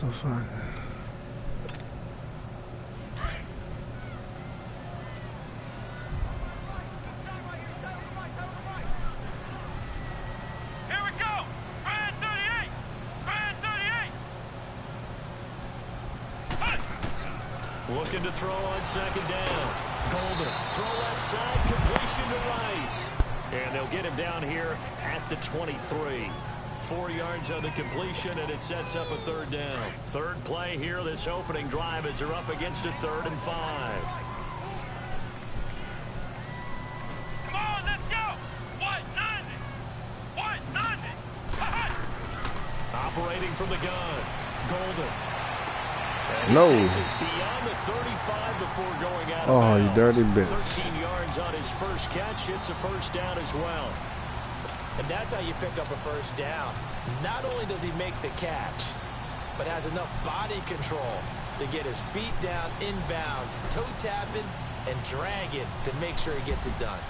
the fuck? Looking to throw on second down. Golden, throw left side, completion to Rice. And they'll get him down here at the 23. 4 yards on the completion, and it sets up a third down. Third play here, this opening drive, as they're up against a 3rd and 5. Come on, let's go! 190! 190! Operating from the gun. Golden. No. Beyond the 35 before going out of Oh, you dirty bitch. 13 yards on his first catch. It's a first down as well. And that's how you pick up a first down. Not only does he make the catch, but has enough body control to get his feet down inbounds, toe tapping and dragging to make sure he gets it done.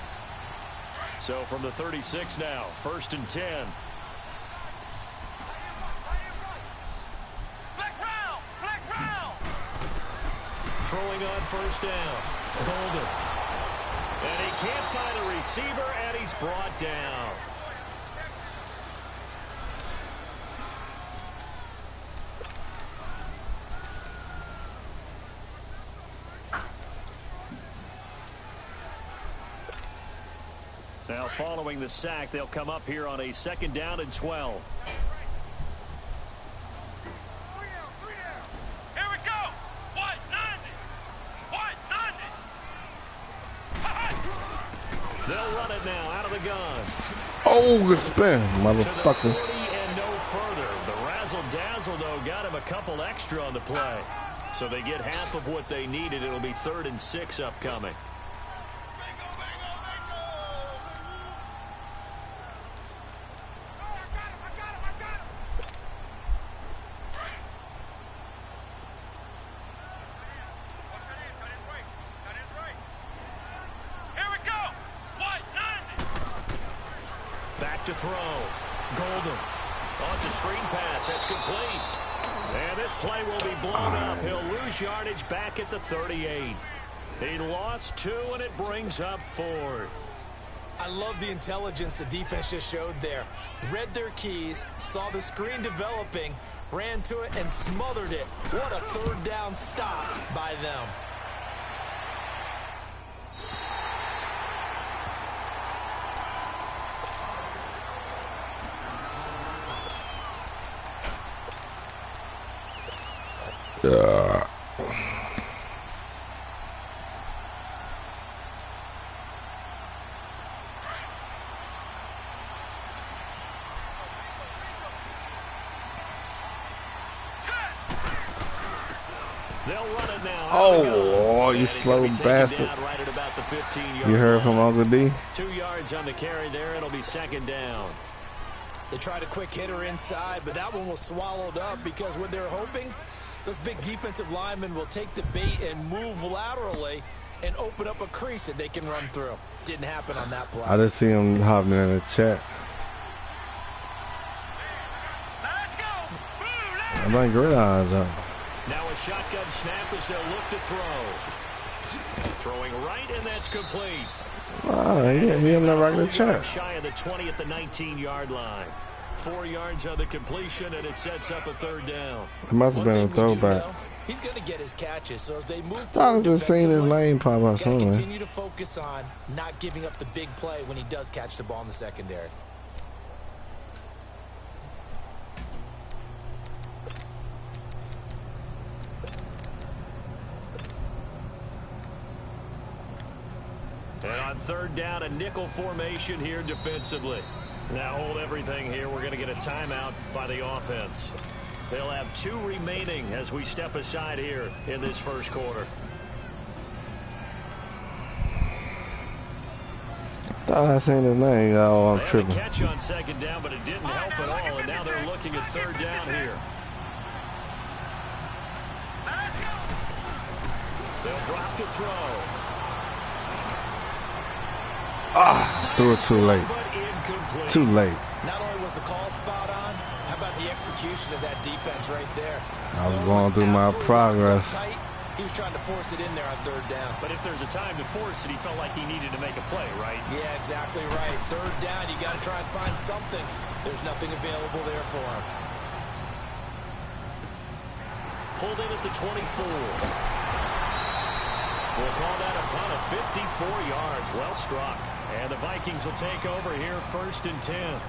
So from the 36 now, 1st and 10. Throwing on first down. Golden. And he can't find a receiver, and he's brought down. Now following the sack, they'll come up here on a 2nd down and 12. They'll run it now out of the gun. Oh, good spin, motherfucker. To the 40 and no further. The razzle-dazzle, though, got him a couple extra on the play. So they get half of what they needed. It'll be 3rd and 6 upcoming. To throw. Golden. Oh, it's a screen pass. That's complete. And this play will be blown up. He'll lose yardage back at the 38. He lost 2, and it brings up 4th. I love the intelligence the defense just showed there. Read their keys, saw the screen developing, ran to it, and smothered it. What a 3rd down stop by them. They'll run it now. Oh, you slow bastard. Right at about the 15-yard You heard from Uncle D? 2 yards on the carry there. It'll be 2nd down. They tried a quick hitter inside, but that one was swallowed up because what they're hoping, those big defensive linemen will take the bait and move laterally and open up a crease that they can run through. Didn't happen on that play. I just see him hopping in the chat. Let's go! I'm like gridirons up. Now a shotgun snap as they'll look to throw. Throwing right, and that's complete. Oh, he in the regular chat. Shy of the 20 at the 19-yard line. 4 yards on the completion, and it sets up a 3rd down. It must have been a throwback. He's going to get his catches, so as they move I forward was just seeing his name pop up somewhere. continue to focus on not giving up the big play when he does catch the ball in the secondary. And on 3rd down, a nickel formation here defensively. Now hold everything here. We're going to get a timeout by the offense. They'll have 2 remaining as we step aside here in this first quarter. Thought I seen his name. Oh, I'm tripping. They had a catch on 2nd down, but it didn't help at all. And now they're looking at 3rd down here. They'll drop to throw. Ah, threw it too late. Too late. Not only was the call spot on, how about the execution of that defense right there. I was going through my progress. Tight. He was trying to force it in there on third down. But if there's a time to force it, he felt like he needed to make a play, right? Yeah, exactly right. Third down, you got to try and find something. There's nothing available there for him. Pulled in at the 24. We'll call that a punt of 54 yards. Well struck. And the Vikings will take over here, 1st and 10.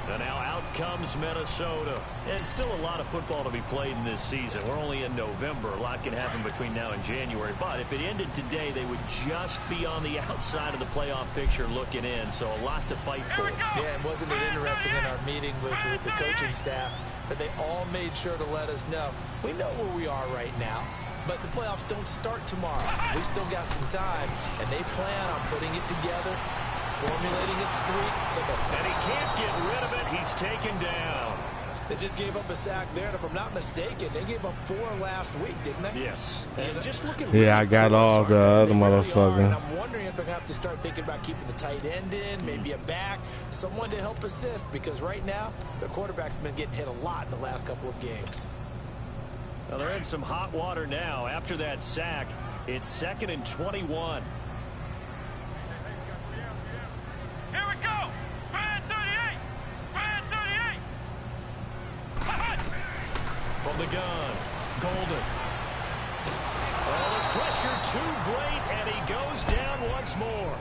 And now out comes Minnesota. And still a lot of football to be played in this season. We're only in November. A lot can happen between now and January. But if it ended today, they would just be on the outside of the playoff picture looking in. So a lot to fight for. Yeah, and wasn't it interesting in our meeting with the coaching staff that they all made sure to let us know, we know where we are right now, but the playoffs don't start tomorrow. We still got some time, and they plan on putting it together, formulating a streak. And he can't get rid of it. He's taken down. They just gave up a sack there, and if I'm not mistaken, they gave up 4 last week, didn't they? Yes. And just looking. Yeah, I got all the other motherfucker. I'm wondering if they're going to have to start thinking about keeping the tight end in, maybe a back, someone to help assist, because right now, their quarterback's been getting hit a lot in the last couple of games. Now they're in some hot water now. After that sack, it's 2nd and 21. Here we go. Brand 38. Brand 38. From the gun, Golden. Oh, the pressure too great, and he goes down once more.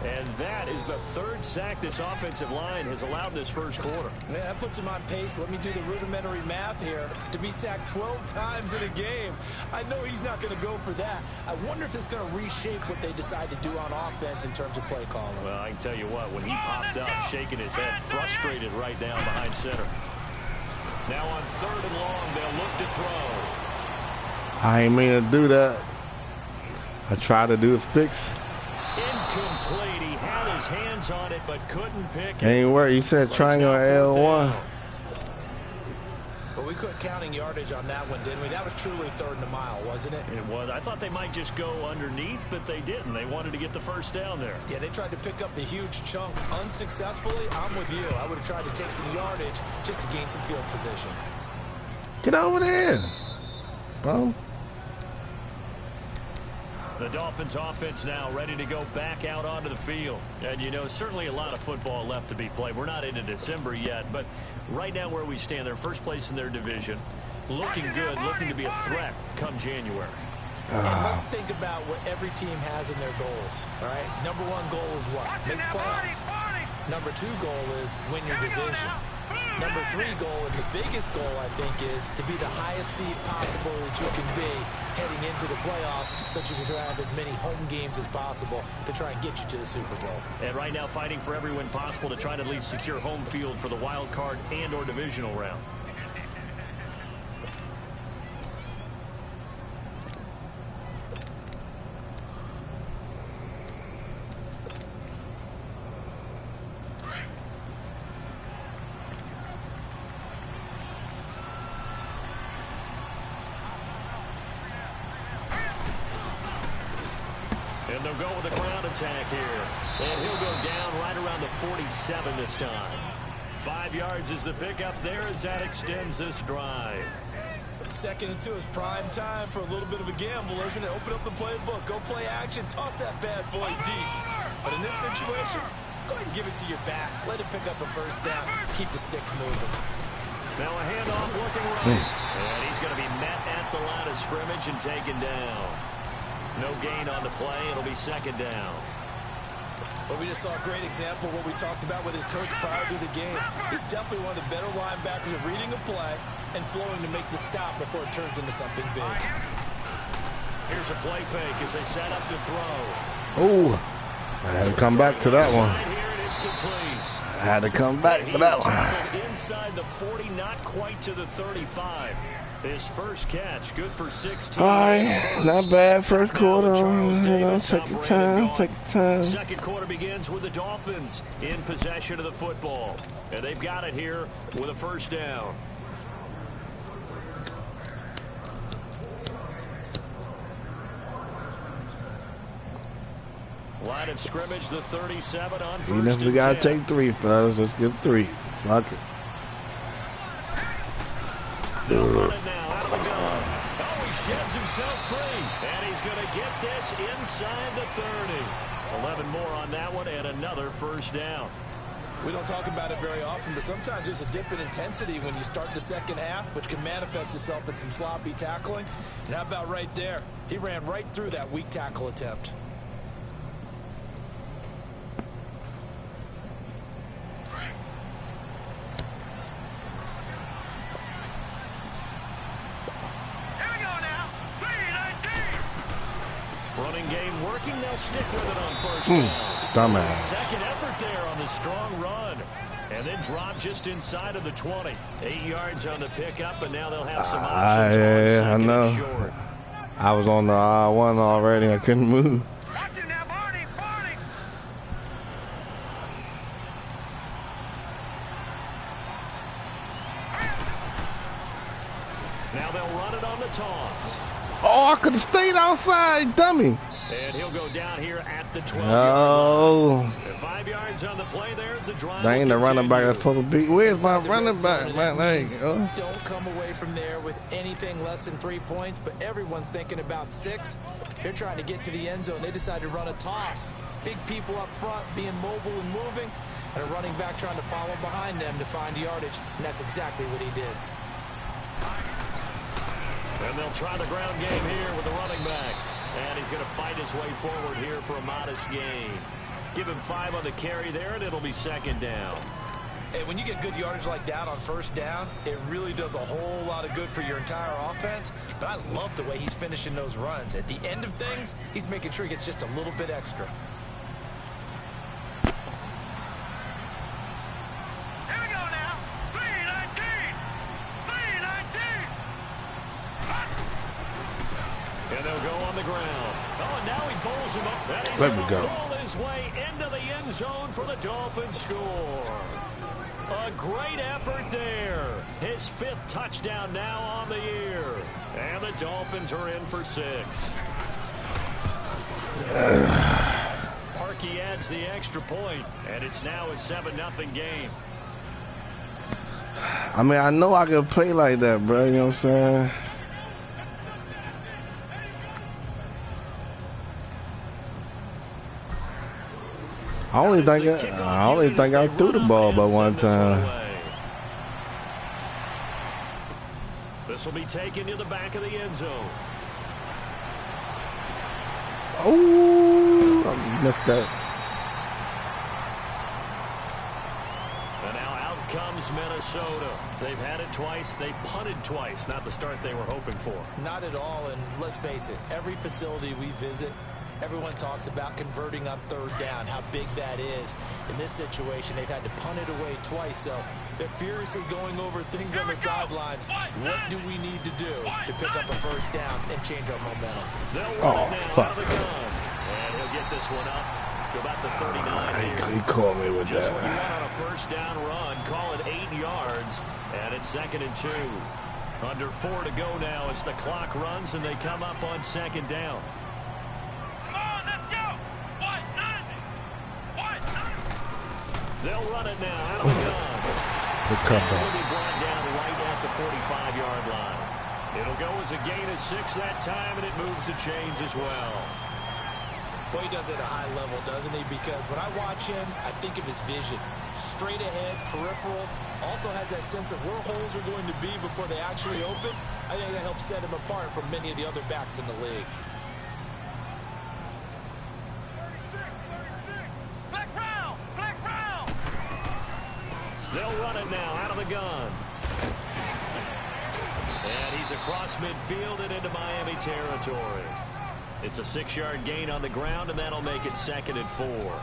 And that is the 3rd sack this offensive line has allowed this first quarter. Yeah, that puts him on pace. Let me do the rudimentary math here. To be sacked 12 times in a game, I know he's not going to go for that. I wonder if it's going to reshape what they decide to do on offense in terms of play calling. Well, I can tell you what, when he popped up, shaking his head, frustrated right down behind center. Now on 3rd and long, they'll look to throw. I ain't mean to do that. I tried to do the sticks. Incomplete. He had his hands on it, but couldn't pick it. Ain't work. You said triangle L1. But we quit counting yardage on that one, didn't we? That was truly 3rd and a mile, wasn't it? It was. I thought they might just go underneath, but they didn't. They wanted to get the first down there. Yeah, they tried to pick up the huge chunk unsuccessfully. I'm with you. I would have tried to take some yardage just to gain some field position. Get over there, bum. The Dolphins offense now ready to go back out onto the field. And, you know, certainly a lot of football left to be played. We're not into December yet, but right now where we stand, they're first place in their division. Looking good, looking to be a threat come January. And let's think about what every team has in their goals, all right? Number 1 goal is what? Make the playoffs. Number 2 goal is win your division. Number 3 goal, and the biggest goal, I think, is to be the highest seed possible that you can be heading into the playoffs so that you can try to have as many home games as possible to try and get you to the Super Bowl. And right now fighting for every win possible to try to at least secure home field for the wild card and or divisional round. And they'll go with the ground attack here. And he'll go down right around the 47 this time. 5 yards is the pickup there as that extends this drive. 2nd and 2 is prime time for a little bit of a gamble, isn't it? Open up the playbook, go play action, toss that bad boy deep. But in this situation, go ahead and give it to your back. Let it pick up a first down. Keep the sticks moving. Now a handoff looking right. And he's going to be met at the line of scrimmage and taken down. No gain on the play. It'll be 2nd down. But we just saw a great example of what we talked about with his coach prior to the game. He's definitely one of the better linebackers at reading a play and flowing to make the stop before it turns into something big. Here's a play fake as they set up to throw. Oh, I had to come back to that one. Here it is complete. I had to come back for that one. Inside the 40, not quite to the 35. His first catch, good for 16. All right, not bad. First quarter, you know, take your time, take your time. Second quarter begins with the Dolphins in possession of the football. And they've got it here with a first down. Line of scrimmage, the 37 on first. Even if we got to take 3, fellas, let's get 3. Fuck it. himself free. And he's going to get this inside the 30. 11 more on that one and another first down. We don't talk about it very often, but sometimes there's a dip in intensity when you start the second half, which can manifest itself in some sloppy tackling. And how about right there? He ran right through that weak tackle attempt. Running game working. They'll stick with it on first down. Dumbass. Second effort there on the strong run. And then drop just inside of the 20. 8 yards on the pickup, and now they'll have some options on I second know. and short. I was on the R1 already. I couldn't move. Watch it now, Barney, Barney. Now they'll run it on the toss. Oh, I could have stayed outside, dummy. And he'll go down here at the 12-yard Oh, line. 5 yards on the play there. It's a drive. that ain't the running back that's supposed to be. Where's my running back, man? There you go. Don't come away from there with anything less than 3 points, but everyone's thinking about 6. They're trying to get to the end zone. They decide to run a toss. Big people up front being mobile and moving, and a running back trying to follow behind them to find yardage, and that's exactly what he did. And they'll try the ground game here with the running back. And he's going to fight his way forward here for a modest gain. Give him 5 on the carry there, and it'll be second down. Hey, when you get good yardage like that on first down, it really does a whole lot of good for your entire offense. But I love the way he's finishing those runs. At the end of things, he's making sure he gets just a little bit extra. Here we go now. 319. 319. And they'll go on the ground. Oh, and now he bowls him up. And he's There we going go. to roll his way into the end zone for the Dolphins score. A great effort there. His 5th touchdown now on the year. And the Dolphins are in for 6. Parkey adds the extra point, and it's now a 7-0 game. I mean, I know I can play like that, bro. You know what I'm saying? I only think I threw the ball by one time. This will be taken to the back of the end zone. Oh, I missed that. And now out comes Minnesota. They've had it twice. They've punted twice. Not the start they were hoping for. Not at all, and let's face it, every facility we visit, everyone talks about converting on third down, how big that is. In this situation, they've had to punt it away twice, so they're furiously going over things on the sidelines. What do we need to do to pick up a first down and change our momentum? They'll run it now out of the gun. And he'll get this one up to about the 39 here. He caught me with Just what you that. want on a first down run. Call it 8 yards, and it's 2nd and 2. Under 4 to go now as the clock runs, and they come up on 2nd down. They'll run it now out of the gun. Good comeback. It'll be brought down right at the 45-yard line. It'll go as a gain of 6 that time, and it moves the chains as well. Boy, he does it at a high level, doesn't he? Because when I watch him, I think of his vision. Straight ahead, peripheral, also has that sense of where holes are going to be before they actually open. I think that helps set him apart from many of the other backs in the league. They'll run it now out of the gun. And he's across midfield and into Miami territory. It's a 6-yard gain on the ground, and that'll make it 2nd and 4.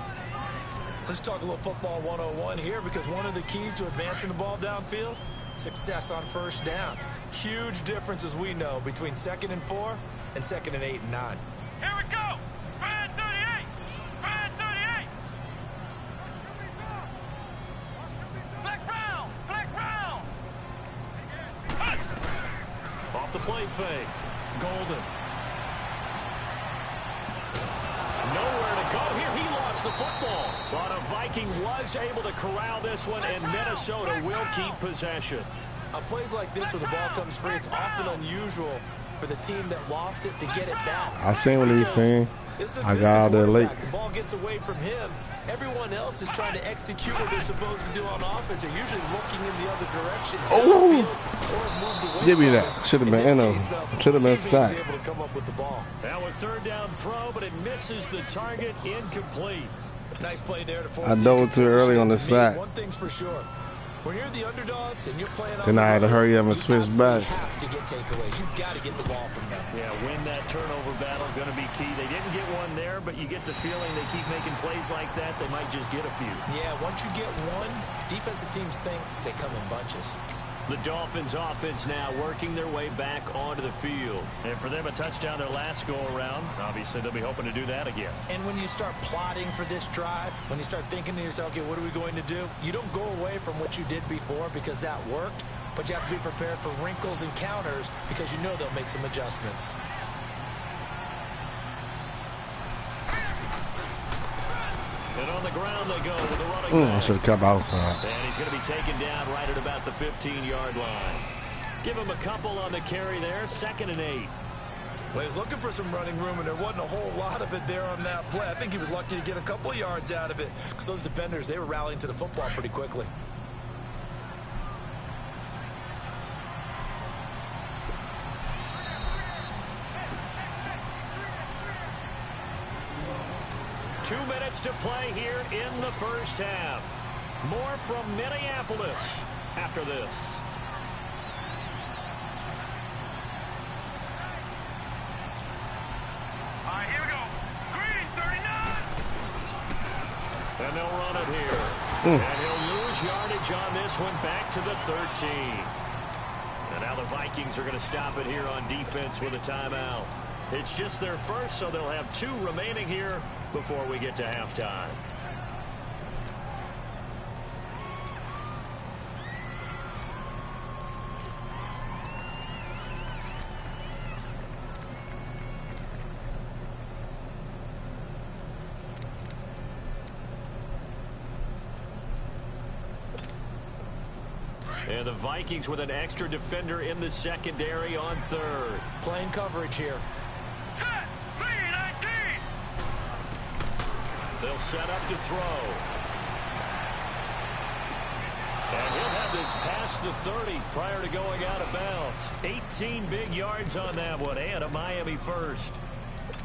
Let's talk a little football 101 here, because one of the keys to advancing the ball downfield, success on first down. Huge difference, as we know, between 2nd and 4 and 2nd and 8 and 9. Here we go. 38. 38. Flex round. Off the play fake. Golden. Nowhere to go here. He lost the football. But a Viking was able to corral this one, and Minnesota will keep possession. On plays like this where the ball comes free, it's often unusual for the team that lost it to get it back. I seen what he's saying. I got out there late. The ball gets away from him. Everyone else is trying to execute what they're supposed to do on offense. They're usually looking in the other direction. Oh, give me that. Should have been in him. Should have been sacked. Able to come up with the ball. Now a third down throw, but it misses the target, incomplete. Nice play there to force. I dove too early on the sack. One thing's for sure. When you're the underdogs and you're playing on then I had to hurry up and switch back. You have to get takeaways. You've got to get the ball from them. Yeah, win that turnover battle, going to be key. They didn't get one there, but you get the feeling they keep making plays like that, they might just get a few. Yeah, once you get one, defensive teams think they come in bunches. The Dolphins offense now working their way back onto the field. And for them, a touchdown their last go-around. Obviously, they'll be hoping to do that again. And when you start plotting for this drive, when you start thinking to yourself, okay, what are we going to do? You don't go away from what you did before because that worked, but you have to be prepared for wrinkles and counters because you know they'll make some adjustments. And on the ground they go with a running back. Should have kept outside. And he's going to be taken down right at about the 15-yard line. Give him a couple on the carry there, 2nd and 8. Well, he was looking for some running room, and there wasn't a whole lot of it there on that play. I think he was lucky to get a couple of yards out of it because those defenders, they were rallying to the football pretty quickly. Two minutes to play here in the first half. More from Minneapolis after this. All right, here we go. Green, 39. And they'll run it here. And he'll lose yardage on this one back to the 13. And now the Vikings are going to stop it here on defense with a timeout. It's just their first, so they'll have 2 remaining here before we get to halftime. And the Vikings with an extra defender in the secondary on 3rd. Playing coverage here. Set. 3-19. They'll set up to throw. And he'll have this past the 30 prior to going out of bounds. 18 big yards on that one, and a Miami first.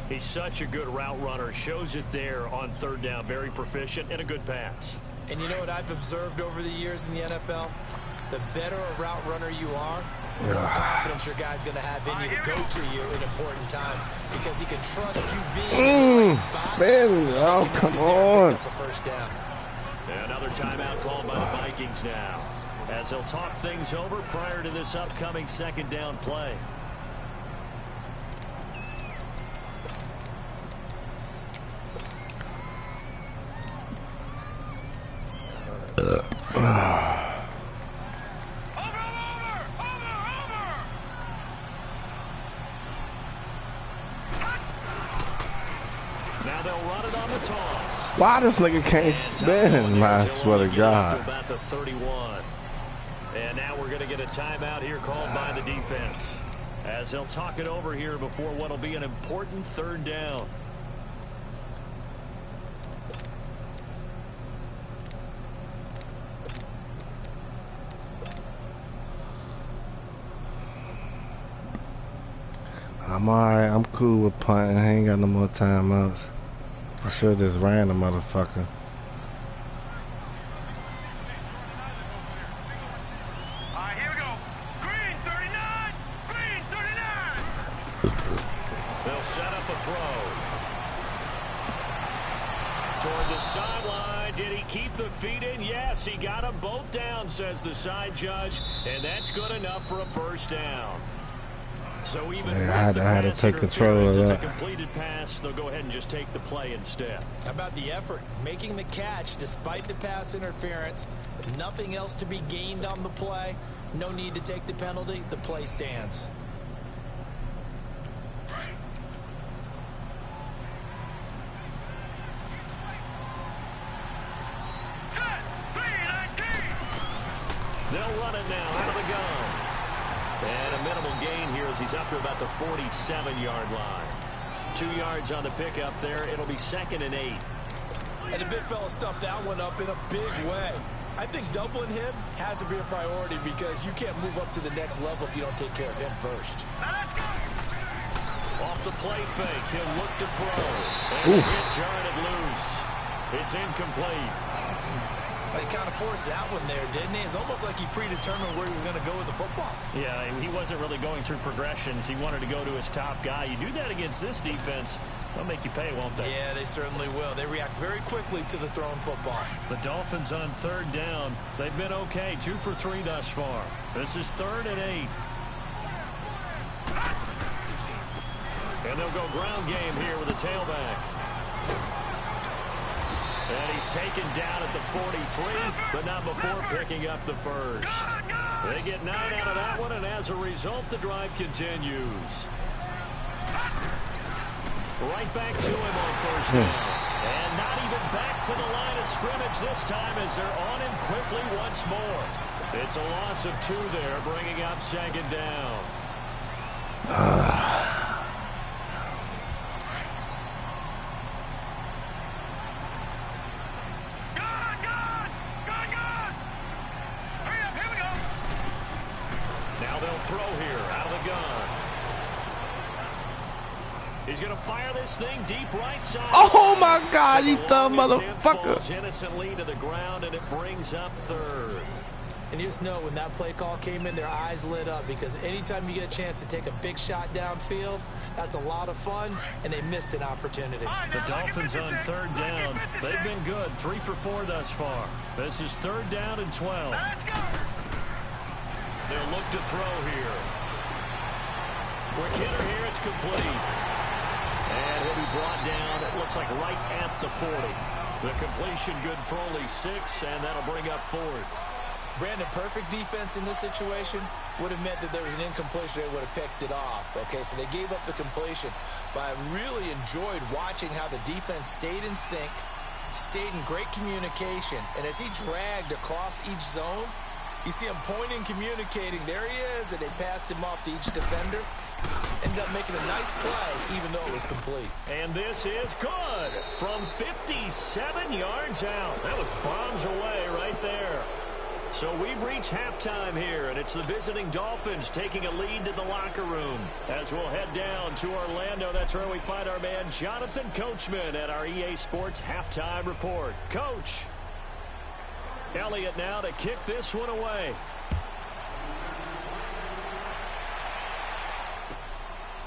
He's such a good route runner. Shows it there on 3rd down. Very proficient and a good pass. And you know what I've observed over the years in the NFL? The better a route runner you are, the more confidence your guy's going to have in you to go to you in important times because he can trust you being in the right spot. Spin. Oh, come on. First down. Another timeout called by the Vikings now, as they'll talk things over prior to this upcoming 2nd down play. Now they'll run it on the toss. Why this nigga can't spin? I swear to God. About the 31. And now we're going to get a timeout here called by the defense, as they'll talk it over here before what will be an important 3rd down. I'm alright. I'm cool with playing. I ain't got no more timeouts. I should just ran the motherfucker. All right, here we go. Green, 39. Green, 39. They'll set up a throw. Toward the sideline. Did he keep the feet in? Yes, he got them both down, says the side judge. And that's good enough for a 1st down. So even I had to take control of that. It's a completed pass. They'll go ahead and just take the play instead. How about the effort? Making the catch despite the pass interference. Nothing else to be gained on the play. No need to take the penalty. The play stands. Set. 3-19. They'll run it now out of the gun. And a minimal gain here as he's up to about the 47-yard line. 2 yards on the pickup there. It'll be 2nd and 8. And the big fella stuffed that one up in a big way. I think doubling him has to be a priority because you can't move up to the next level if you don't take care of him first. Off the play fake, he'll look to throw. And the hit jarred loose. It's incomplete. He kind of forced that one there, didn't he? It's almost like he predetermined where he was going to go with the football. Yeah, he wasn't really going through progressions. He wanted to go to his top guy. You do that against this defense, they'll make you pay, won't they? Yeah, they certainly will. They react very quickly to the thrown football. The Dolphins on 3rd down. They've been okay, 2 for 3 thus far. This is 3rd and 8. And they'll go ground game here with a tailback. And he's taken down at the 43, but not before picking up the first. They get 9 out of that one, and as a result, the drive continues. Right back to him on 1st down. And not even back to the line of scrimmage this time as they're on him quickly once more. It's a loss of 2 there, bringing up 2nd down. He's going to fire this thing deep right side. Oh my God, you dumb motherfucker. Falls innocently to the ground, and it brings up 3rd. And you just know when that play call came in, their eyes lit up because anytime you get a chance to take a big shot downfield, that's a lot of fun, and they missed an opportunity. The Dolphins on 3rd down. They've been good, 3 for 4 thus far. This is 3rd down and 12. They'll look to throw here. Quick hitter here, it's complete. And he'll be brought down, it looks like right at the 40. The completion good for only 6, and that'll bring up 4th. Brandon, perfect defense in this situation would have meant that there was an incompletion. They would have picked it off. Okay, so they gave up the completion. But I really enjoyed watching how the defense stayed in sync, stayed in great communication. And as he dragged across each zone, you see him pointing, communicating. There he is, and they passed him off to each defender. Ended up making a nice play, even though it was complete. And this is good from 57 yards out. That was bombs away right there. So we've reached halftime here, and it's the visiting Dolphins taking a lead to the locker room. As we'll head down to Orlando, that's where we find our man Jonathan Coachman at our EA Sports Halftime Report. Coach. Elliott now to kick this one away.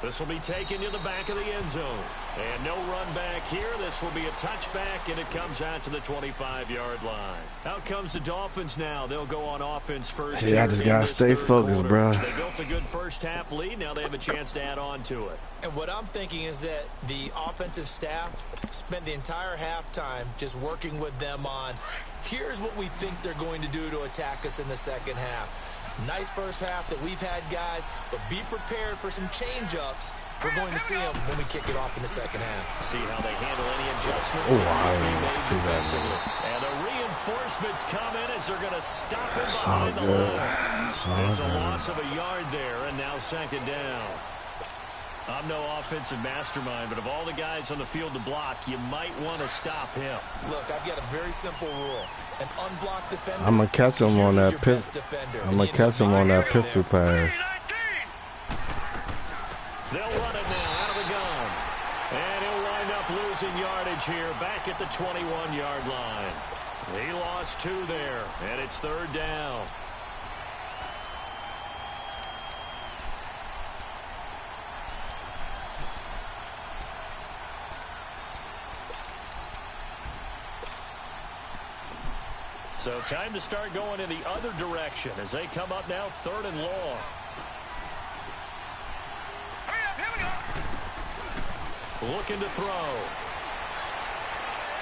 This will be taken to the back of the end zone. And no run back here. This will be a touchback, and it comes out to the 25-yard line. Out comes the Dolphins now. They'll go on offense first. Hey, I just got to stay focused, bro. They built a good first-half lead. Now they have a chance to add on to it. And what I'm thinking is that the offensive staff spent the entire halftime just working with them on, here's what we think they're going to do to attack us in the second half. Nice first half that we've had, guys, but be prepared for some change-ups. We're going to see them when we kick it off in the second half. See how they handle any adjustments. Oh, I didn't see that. And the reinforcements come in as they're going to stop him behind the line. It's a loss of a yard there, and now 2nd down. I'm no offensive mastermind, but of all the guys on the field to block, you might want to stop him. Look, I've got a very simple rule. An unblocked defender. I'm gonna catch him on that pistol. I'm gonna catch him on that pistol pass. They'll run it now out of the gun, and he'll wind up losing yardage here back at the 21-yard line. He lost 2 there, and it's 3rd down. So time to start going in the other direction as they come up now 3rd and long. Here we go. Looking to throw.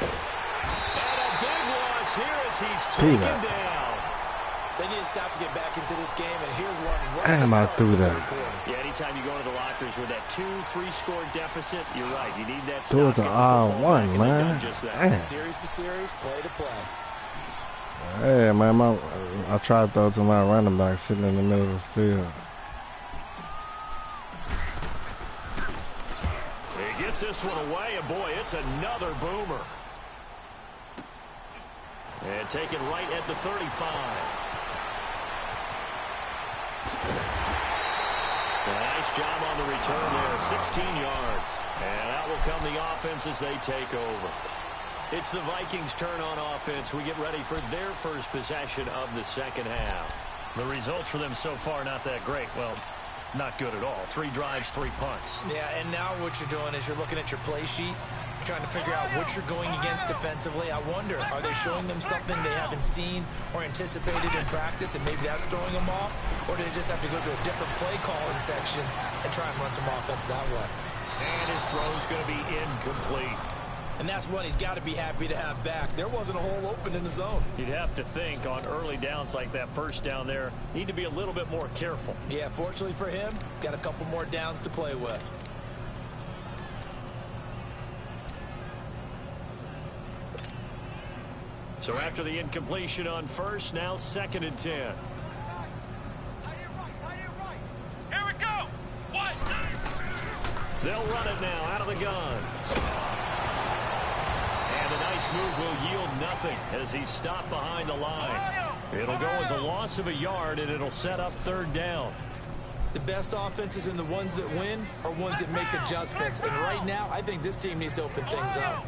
And a big loss here as he's taken down. They need to stop to get back into this game, and here's one. Damn, I threw that. Yeah, anytime you go into the lockers with that 2-3 score deficit, you're right. You need that. Threw it to R1, man. Damn. Series to series, play to play. Hey, man, I tried to throw it to my running back sitting in the middle of the field. this one away, and boy, it's another boomer. And taken right at the 35. Nice job on the return there, 16 yards. And out will come the offense as they take over. It's the Vikings' turn on offense. We get ready for their first possession of the second half. The results for them so far not that great. Well, not good at all. 3 drives, 3 punts. Yeah, and now what you're doing is you're looking at your play sheet. You're trying to figure out what you're going against defensively. I wonder, are they showing them something they haven't seen or anticipated in practice, and maybe that's throwing them off? Or do they just have to go to a different play calling section and try and run some offense that way? And his throw's going to be incomplete. And that's one he's got to be happy to have back. There wasn't a hole open in the zone. You'd have to think on early downs like that first down there, need to be a little bit more careful. Yeah, fortunately for him, got a couple more downs to play with. So after the incompletion on first, now 2nd and 10. Here we go. What? They'll run it now out of the gun. And a nice move will yield nothing as he's stopped behind the line. It'll go as a loss of a yard, and it'll set up 3rd down. The best offenses and the ones that win are ones that make adjustments. And right now, I think this team needs to open things up.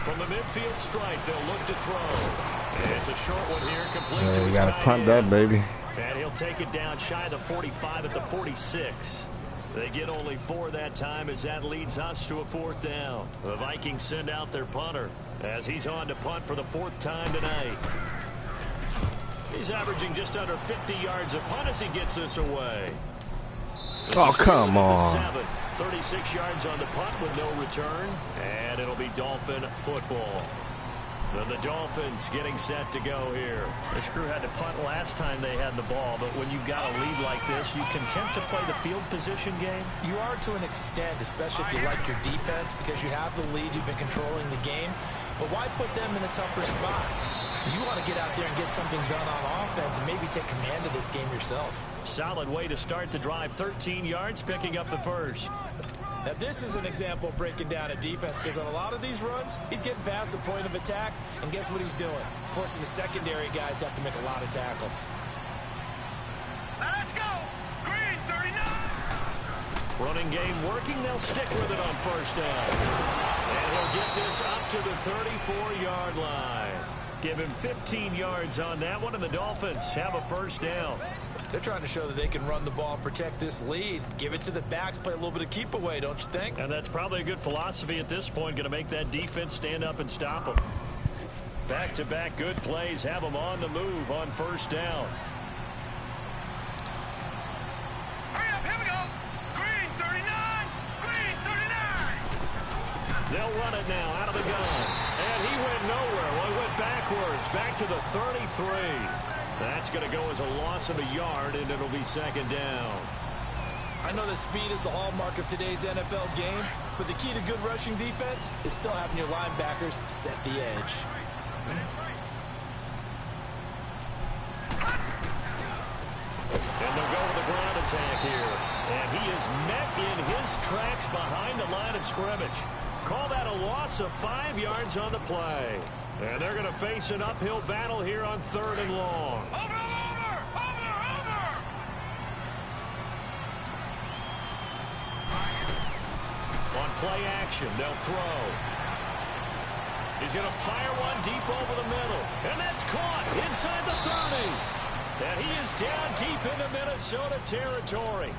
From the midfield strike, they'll look to throw. It's a short one here, complete to You his gotta tight punt end. that, baby. And he'll take it down shy of the 45 at the 46. They get only 4 that time as that leads us to a 4th down. The Vikings send out their punter as he's on to punt for the 4th time tonight. He's averaging just under 50 yards a punt as he gets this away. Oh, come on. 36 yards on the punt with no return, and it'll be Dolphin football. Then the Dolphins getting set to go here. This crew had to punt last time they had the ball, but when you've got a lead like this, you content to play the field position game? You are to an extent, especially if you like your defense, because you have the lead, you've been controlling the game. But why put them in a tougher spot? You want to get out there and get something done on offense and maybe take command of this game yourself. Solid way to start the drive, 13 yards, picking up the first. Now, this is an example of breaking down a defense, because on a lot of these runs, he's getting past the point of attack, and guess what he's doing? Forcing the secondary guys to have to make a lot of tackles. Let's go. Green 39. Running game working. They'll stick with it on 1st down. And he'll get this up to the 34-yard line. Give him 15 yards on that one, and the Dolphins have a 1st down. They're trying to show that they can run the ball and protect this lead. Give it to the backs, play a little bit of keep away, don't you think? And that's probably a good philosophy at this point, going to make that defense stand up and stop them. Back-to-back good plays have them on the move on 1st down. Hurry up, here we go. Green 39. Green 39. They'll run it now out of the gun. And he went nowhere. Well, he went backwards, back to the 33. That's going to go as a loss of a yard, and it'll be 2nd down. I know that speed is the hallmark of today's NFL game, but the key to good rushing defense is still having your linebackers set the edge. And they'll go with the ground attack here. And he is met in his tracks behind the line of scrimmage. Call that a loss of 5 yards on the play. And they're going to face an uphill battle here on 3rd and long. Over. On play action, they'll throw. He's going to fire one deep over the middle. And that's caught inside the 30. And he is down deep into Minnesota territory.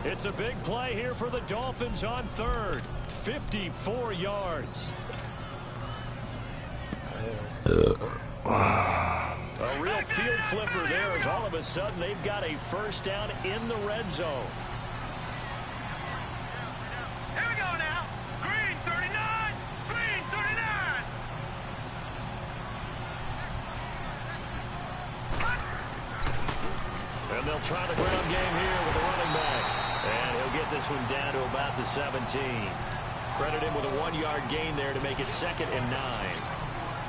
It's a big play here for the Dolphins on 3rd. 54 yards. A real field flipper there as all of a sudden they've got a 1st down in the red zone. Here we go now. Green 39. Green 39. And they'll try the ground game here with the running back. And he'll get this one down to about the 17. Credit him with a 1-yard gain there to make it 2nd and 9.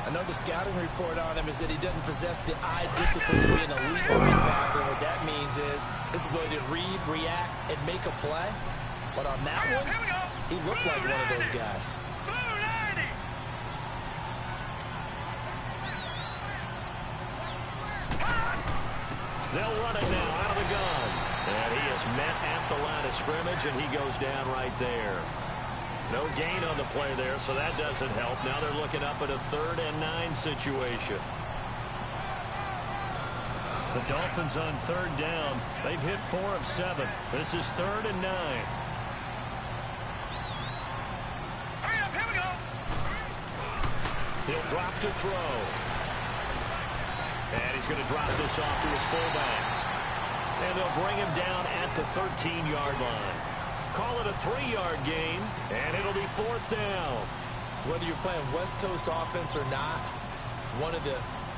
I know the scouting report on him is that he doesn't possess the eye discipline to be an elite linebacker. What that means is his ability to read, react, and make a play. But on that one, he looked like one of those guys. They'll run it now out of the gun. And he is met at the line of scrimmage, and he goes down right there. No gain on the play there, so that doesn't help. Now they're looking up at a 3rd and 9 situation. The Dolphins on 3rd down. They've hit 4 of 7. This is 3rd and 9. Hurry up, here we go. He'll drop to throw. And he's going to drop this off to his fullback. And they'll bring him down at the 13-yard line. Call it a 3-yard gain, and it'll be 4th down. Whether you're playing West Coast offense or not, one of the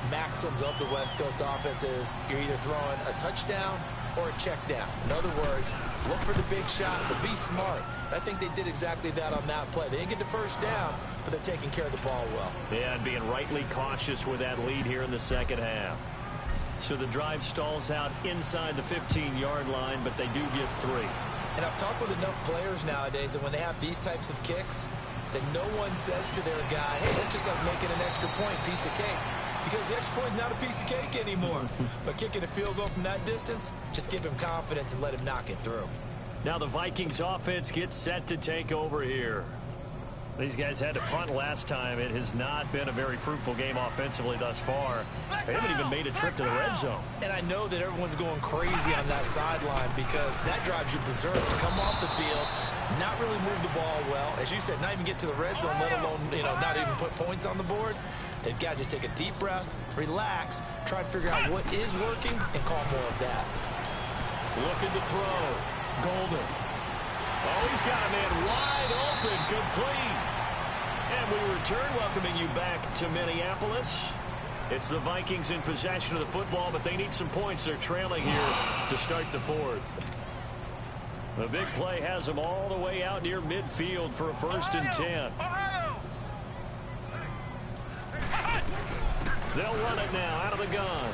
maxims of the West Coast offense is you're either throwing a touchdown or a check down. In other words, look for the big shot, but be smart. I think they did exactly that on that play. They didn't get the first down, but they're taking care of the ball well. Yeah, and being rightly cautious with that lead here in the second half. So the drive stalls out inside the 15-yard line, but they do get 3. And I've talked with enough players nowadays that when they have these types of kicks, that no one says to their guy, hey, that's just like making an extra point, piece of cake. Because the extra point is not a piece of cake anymore. But kicking a field goal from that distance, just give him confidence and let him knock it through. Now the Vikings offense gets set to take over here. These guys had to punt last time. It has not been a very fruitful game offensively thus far. They haven't even made a trip to the red zone. And I know that everyone's going crazy on that sideline because that drives you berserk. Come off the field, not really move the ball well. As you said, not even get to the red zone, let alone, not even put points on the board. They've got to just take a deep breath, relax, try and figure out what is working, and call more of that. Looking to throw. Golden. Oh, he's got a man wide open, complete. And we return, welcoming you back to Minneapolis. It's the Vikings in possession of the football, but they need some points. They're trailing here to start the 4th. The big play has them all the way out near midfield for a 1st and 10. They'll run it now out of the gun.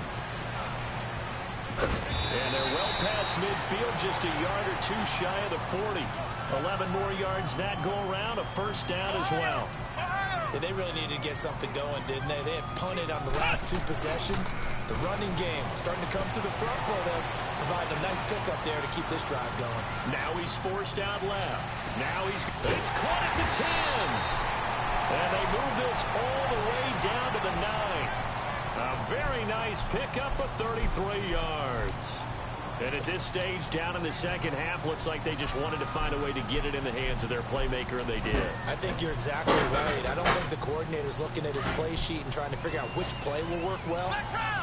And they're well past midfield, just a yard or 2 shy of the 40. 11 more yards that go around, a 1st down as well. Yeah, they really needed to get something going, didn't they? They had punted on the last 2 possessions. The running game starting to come to the front for them, providing a nice pickup there to keep this drive going. Now he's forced out left. Now it's caught at the 10. And they move this all the way down to the 9. A very nice pickup of 33 yards. And at this stage, down in the second half, looks like they just wanted to find a way to get it in the hands of their playmaker, and they did. I think you're exactly right. I don't think the coordinator's looking at his play sheet and trying to figure out which play will work well.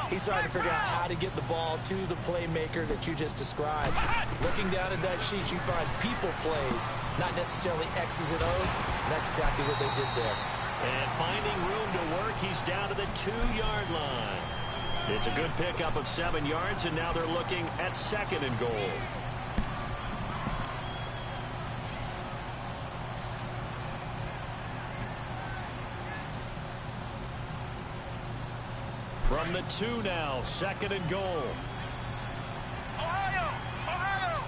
He's trying to figure out how to get the ball to the playmaker that you just described. Looking down at that sheet, you find people plays, not necessarily X's and O's, and that's exactly what they did there. And finding room to work, he's down to the 2-yard line. It's a good pickup of 7 yards, and now they're looking at 2nd and goal. From the 2 now, 2nd and goal. Ohio! Ohio!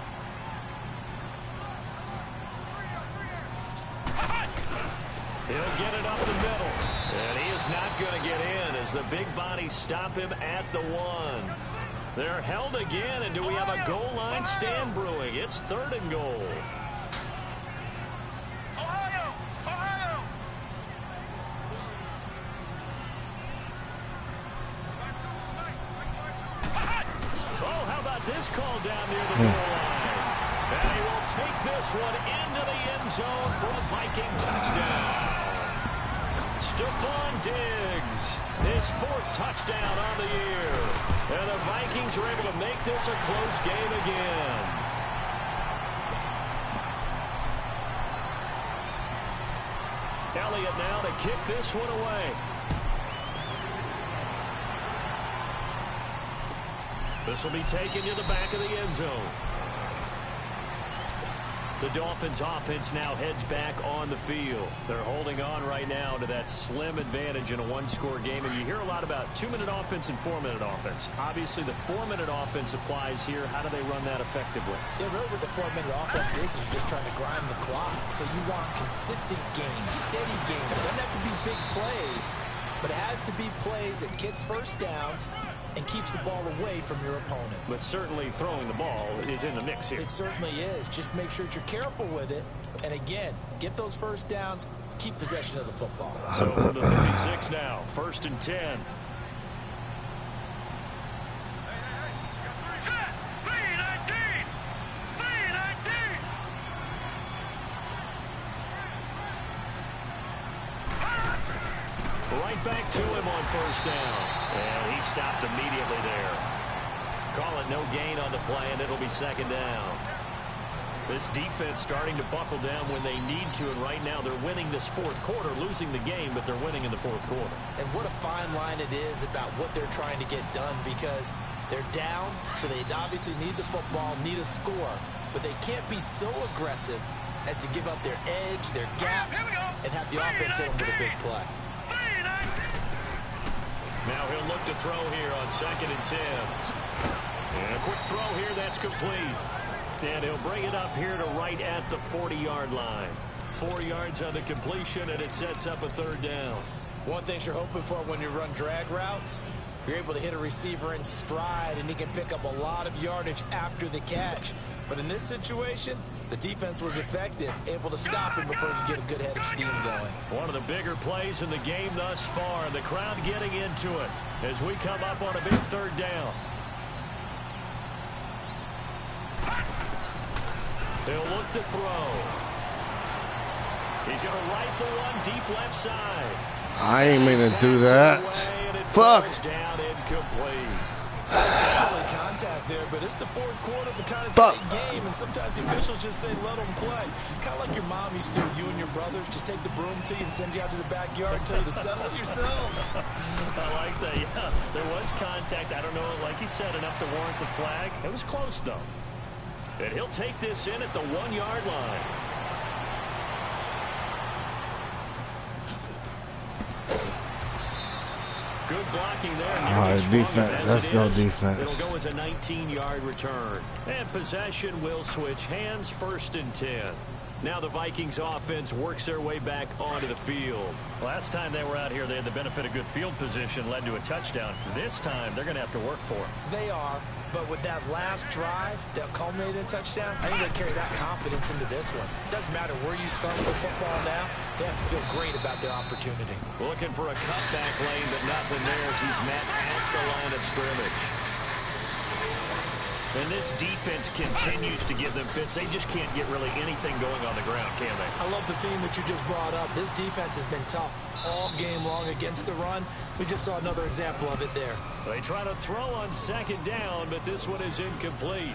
He'll get it up the middle. And he is not going to get in as the big bodies stop him at the 1. They're held again, and do we have a goal line stand brewing? It's 3rd and goal. Ohio! Ohio! Oh, how about this call down near the goal line? And he will take this one into the end zone for a Viking touchdown. Stephon Diggs, his 4th touchdown on the year. And the Vikings are able to make this a close game again. Elliott now to kick this one away. This will be taken to the back of the end zone. The Dolphins offense now heads back on the field. They're holding on right now to that slim advantage in a one-score game. And you hear a lot about 2-minute offense and 4-minute offense. Obviously, the 4-minute offense applies here. How do they run that effectively? Yeah, really what the 4-minute offense is just trying to grind the clock. So you want consistent games, steady games. It doesn't have to be big plays, but it has to be plays that gets first downs and keeps the ball away from your opponent. But certainly throwing the ball is in the mix here. It certainly is. Just make sure that you're careful with it. And again, get those first downs, keep possession of the football. So from the 36 now, 1st and 10. Right back to him on 1st down. And he stopped immediately there. Call it no gain on the play, and it'll be 2nd down. This defense starting to buckle down when they need to, and right now they're winning this 4th quarter, losing the game, but they're winning in the 4th quarter. And what a fine line it is about what they're trying to get done, because they're down, so they obviously need the football, need a score, but they can't be so aggressive as to give up their edge, their gaps, and have the offense hit them with a big play. Now he'll look to throw here on 2nd and 10. And a quick throw here, that's complete. And he'll bring it up here to right at the 40-yard line. 4 yards on the completion, and it sets up a 3rd down. One thing you're hoping for when you run drag routes, you're able to hit a receiver in stride, and he can pick up a lot of yardage after the catch. But in this situation, the defense was effective, able to stop him before he could get a good head of steam going. One of the bigger plays in the game thus far. The crowd getting into it as we come up on a big 3rd down. He'll look to throw. He's going to rifle one deep left side. I ain't mean to do that. Fuck. Down incomplete. Definitely contact there, but it's the 4th quarter of a kind of tight game, and sometimes the officials just say let them play. Kind of like your mom used to with you and your brothers. Just take the broom to you and send you out to the backyard and tell you to settle it yourselves. I like that. Yeah, there was contact. I don't know, like you said, enough to warrant the flag. It was close, though. And he'll take this in at the 1-yard line. Good blocking there. All right, defense. Let's go defense. It'll go as a 19-yard return. And possession will switch hands, 1st and 10. Now the Vikings offense works their way back onto the field. Last time they were out here, they had the benefit of good field position, led to a touchdown. This time, they're going to have to work for it. They are, but with that last drive that culminated in a touchdown, I think they carry that confidence into this one. It doesn't matter where you start with football now. They have to feel great about their opportunity. Looking for a cutback lane, but nothing there as he's met at the line of scrimmage. And this defense continues to give them fits. They just can't get really anything going on the ground, can they? I love the theme that you just brought up. This defense has been tough all game long against the run. We just saw another example of it there. They try to throw on 2nd down, but this one is incomplete.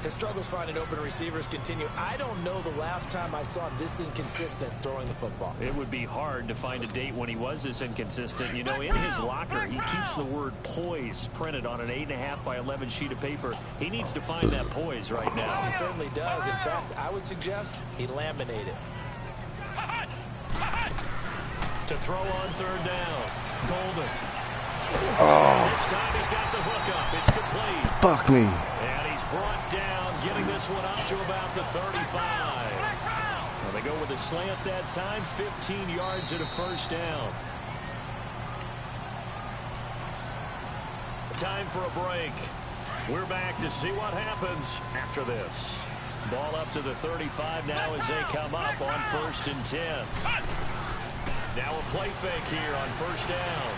His struggles finding open receivers continue. I don't know the last time I saw him this inconsistent throwing the football. It would be hard to find a date when he was this inconsistent. You know, in his locker, he keeps the word poise printed on an 8.5 by 11 sheet of paper. He needs to find that poise right now. He certainly does. In fact, I would suggest he laminate it. To throw on 3rd down. Golden. Oh. This time he's got the hook up. It's complete. Fuck me. And he's brought down, getting this one up to about the 35. Well, they go with a slant that time, 15 yards and a 1st down. Time for a break. We're back to see what happens after this. Ball up to the 35 now as they come up on 1st and 10. Now a play fake here on 1st down.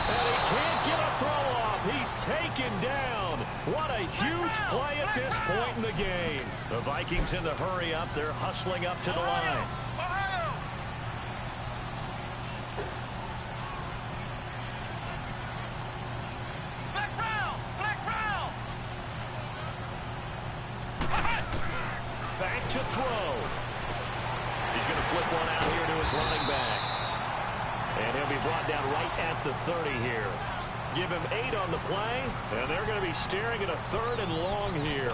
And he can't get a throw off. He's taken down. What a huge play at this point in the game. The Vikings in the hurry up. They're hustling up to the line. Back to throw. He's going to flip one out here to his running back. And he'll be brought down right at the 30 here. Give him 8 on the play, and they're going to be staring at a 3rd and long here.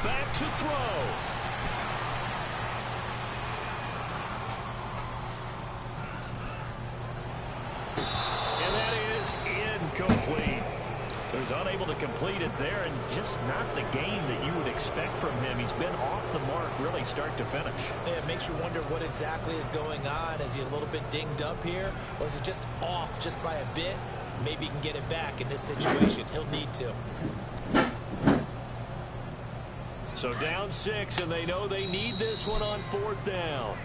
back to throw. And that is incomplete. So he's unable to complete it there, and just not the game that you would expect from him. He's been off the mark really start to finish. Yeah, it makes you wonder what exactly is going on. Is he a little bit dinged up here, or is it just off just by a bit? Maybe he can get it back in this situation. He'll need to. So down 6, and they know they need this one on 4th down.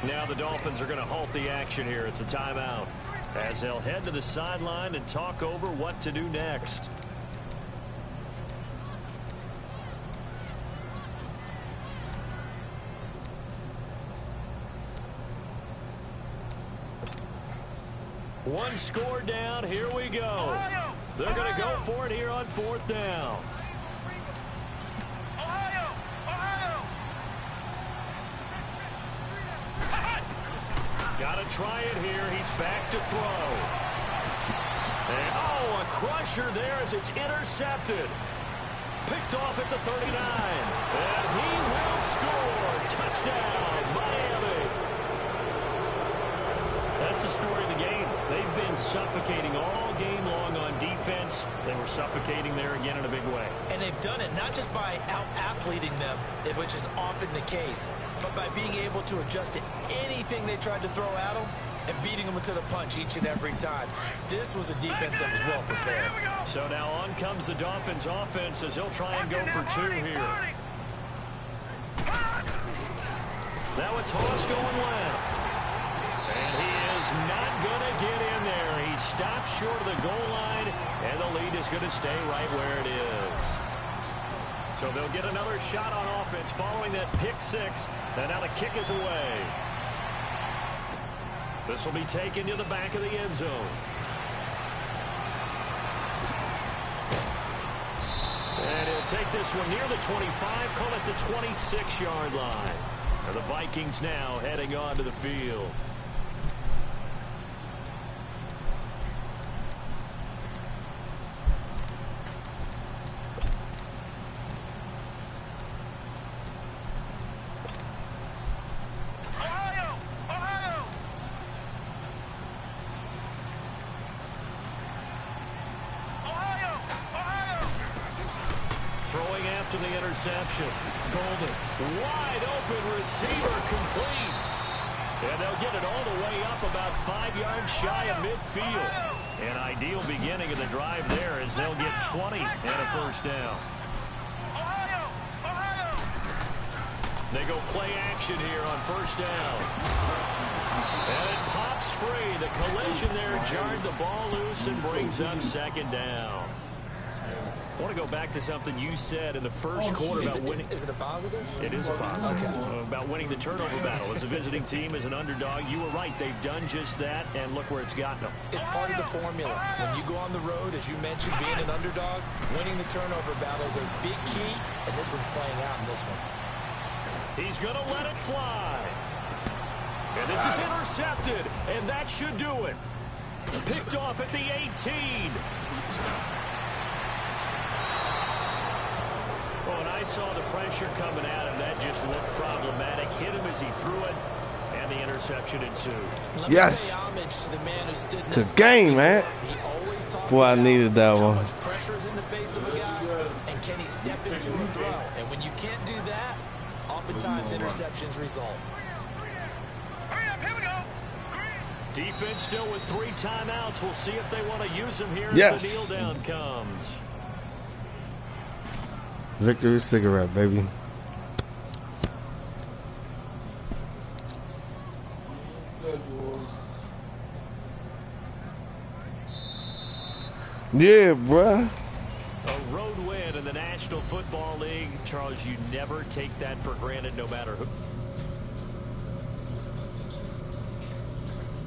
Now the Dolphins are going to halt the action here. It's a timeout, as they'll head to the sideline and talk over what to do next. One score down. Here we go. They're going to go for it here on 4th down. Got to try it here. He's back to throw. And, oh, a crusher there as it's intercepted. Picked off at the 39. And he will score. Touchdown, Miami. That's the story of the game. They've been suffocating all game long on defense. They were suffocating there again in a big way. And they've done it not just by out-athleting them, which is often the case, but by being able to adjust to anything they tried to throw at them and beating them to the punch each and every time. This was a defense that was well prepared. So now on comes the Dolphins offense as he'll try and go for 2 here. Now a toss going left. And he is not going to get in there. He stops short of the goal line, and the lead is going to stay right where it is. So they'll get another shot on offense following that pick 6, and now the kick is away. This will be taken to the back of the end zone. And he'll take this one near the 25, call it the 26-yard line. And the Vikings now heading onto the field. After the interception, Golden, wide open receiver, complete. And they'll get it all the way up about 5 yards shy of midfield. An ideal beginning of the drive there as they'll get 20 and a first down. They go play action here on first down. And it pops free. The collision there jarred the ball loose and brings up 2nd down. I want to go back to something you said in the first quarter about winning. Is it a positive? It is a positive. Okay. About winning the turnover battle. As a visiting team, as an underdog, you were right. They've done just that, and look where it's gotten them. It's part of the formula. When you go on the road, as you mentioned, being an underdog, winning the turnover battle is a big key, and this one's playing out in this one. He's going to let it fly. And this is intercepted, and that should do it. Picked off at the 18. Oh, and I saw the pressure coming at him. That just looked problematic. Hit him as he threw it, and the interception ensued. Yes. Good game, man. Boy, I needed that one. How much pressure is in the face of a guy, and can he step into a throw? And when you can't do that, oftentimes interceptions result. Hurry up, here we go. Defense still with 3 timeouts. We'll see if they want to use them here Yes. as the kneel down comes. Victory cigarette, baby. Yeah, bruh. A road win in the National Football League. Charles, you never take that for granted no matter who.